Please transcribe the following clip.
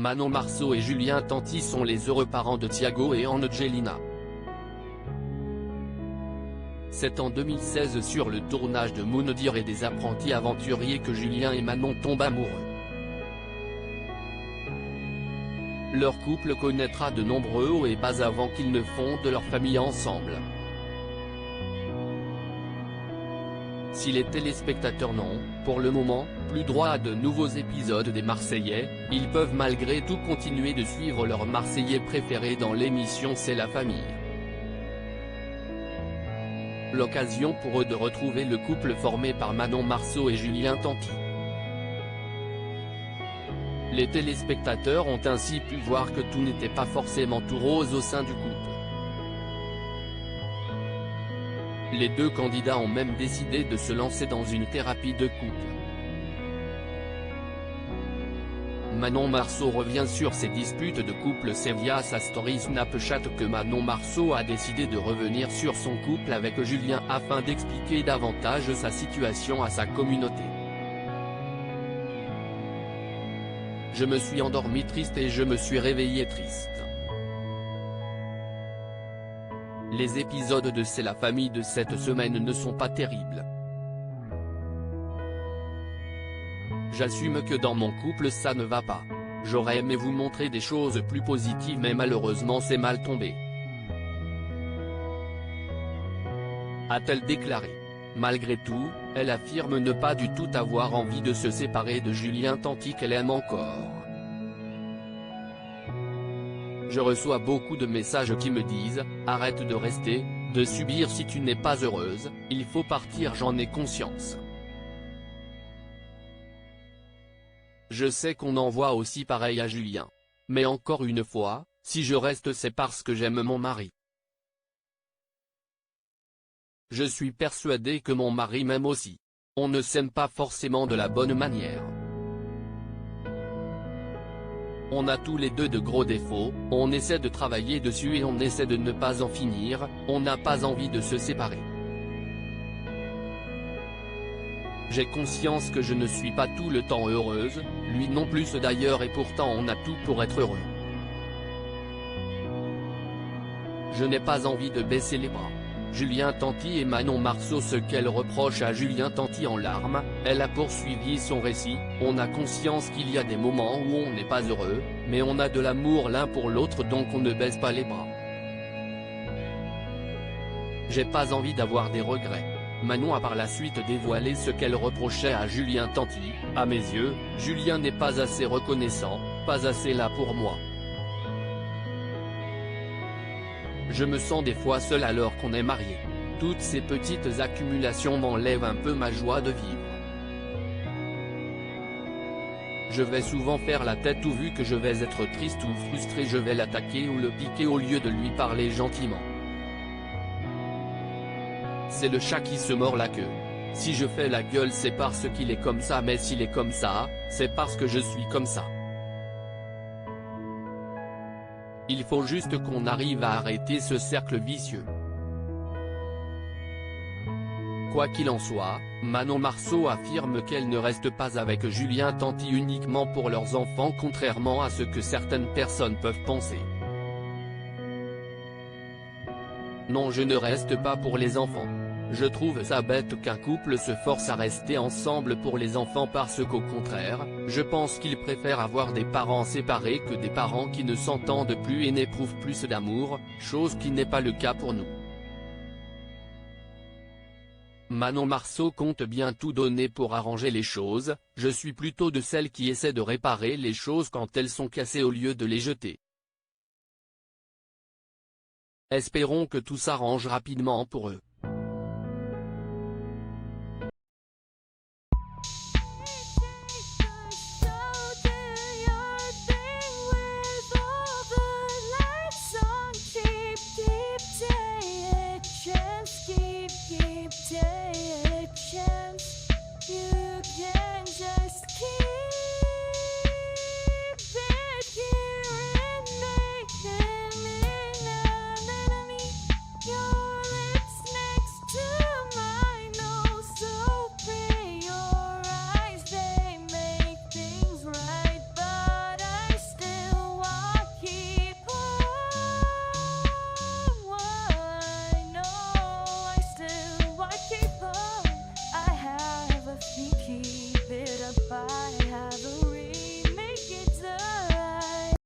Manon Marceau et Julien Tanti sont les heureux parents de Thiago et Angelina. C'est en 2016 sur le tournage de Moundir et des apprentis aventuriers que Julien et Manon tombent amoureux. Leur couple connaîtra de nombreux hauts et bas avant qu'ils ne fondent leur famille ensemble. Si les téléspectateurs n'ont, pour le moment, plus droit à de nouveaux épisodes des Marseillais, ils peuvent malgré tout continuer de suivre leur Marseillais préféré dans l'émission C'est la famille. L'occasion pour eux de retrouver le couple formé par Manon Marceau et Julien Tanti. Les téléspectateurs ont ainsi pu voir que tout n'était pas forcément tout rose au sein du couple. Les deux candidats ont même décidé de se lancer dans une thérapie de couple. Manon Marceau revient sur ses disputes de couple. C'est via sa story Snapchat que Manon Marceau a décidé de revenir sur son couple avec Julien afin d'expliquer davantage sa situation à sa communauté. Je me suis endormie triste et je me suis réveillée triste. Les épisodes de C'est la famille de cette semaine ne sont pas terribles. J'assume que dans mon couple ça ne va pas. J'aurais aimé vous montrer des choses plus positives mais malheureusement c'est mal tombé, a-t-elle déclaré. Malgré tout, elle affirme ne pas du tout avoir envie de se séparer de Julien Tanti qu'elle aime encore. Je reçois beaucoup de messages qui me disent « Arrête de rester, de subir si tu n'es pas heureuse, il faut partir, j'en ai conscience. » Je sais qu'on envoie aussi pareil à Julien. Mais encore une fois, si je reste c'est parce que j'aime mon mari. Je suis persuadé que mon mari m'aime aussi. On ne s'aime pas forcément de la bonne manière. On a tous les deux de gros défauts, on essaie de travailler dessus et on essaie de ne pas en finir, on n'a pas envie de se séparer. J'ai conscience que je ne suis pas tout le temps heureuse, lui non plus d'ailleurs et pourtant on a tout pour être heureux. Je n'ai pas envie de baisser les bras. Julien Tanti et Manon Marceau. Ce qu'elle reproche à Julien Tanti en larmes, elle a poursuivi son récit, on a conscience qu'il y a des moments où on n'est pas heureux, mais on a de l'amour l'un pour l'autre donc on ne baisse pas les bras. J'ai pas envie d'avoir des regrets. Manon a par la suite dévoilé ce qu'elle reprochait à Julien Tanti. À mes yeux, Julien n'est pas assez reconnaissant, pas assez là pour moi. Je me sens des fois seule alors qu'on est marié. Toutes ces petites accumulations m'enlèvent un peu ma joie de vivre. Je vais souvent faire la tête ou vu que je vais être triste ou frustré je vais l'attaquer ou le piquer au lieu de lui parler gentiment. C'est le chat qui se mord la queue. Si je fais la gueule c'est parce qu'il est comme ça mais s'il est comme ça, c'est parce que je suis comme ça. Il faut juste qu'on arrive à arrêter ce cercle vicieux. Quoi qu'il en soit, Manon Marceau affirme qu'elle ne reste pas avec Julien Tanti uniquement pour leurs enfants contrairement à ce que certaines personnes peuvent penser. Non, je ne reste pas pour les enfants. Je trouve ça bête qu'un couple se force à rester ensemble pour les enfants parce qu'au contraire, je pense qu'ils préfèrent avoir des parents séparés que des parents qui ne s'entendent plus et n'éprouvent plus d'amour, chose qui n'est pas le cas pour nous. Manon Marceau compte bien tout donner pour arranger les choses, je suis plutôt de celles qui essaient de réparer les choses quand elles sont cassées au lieu de les jeter. Espérons que tout s'arrange rapidement pour eux.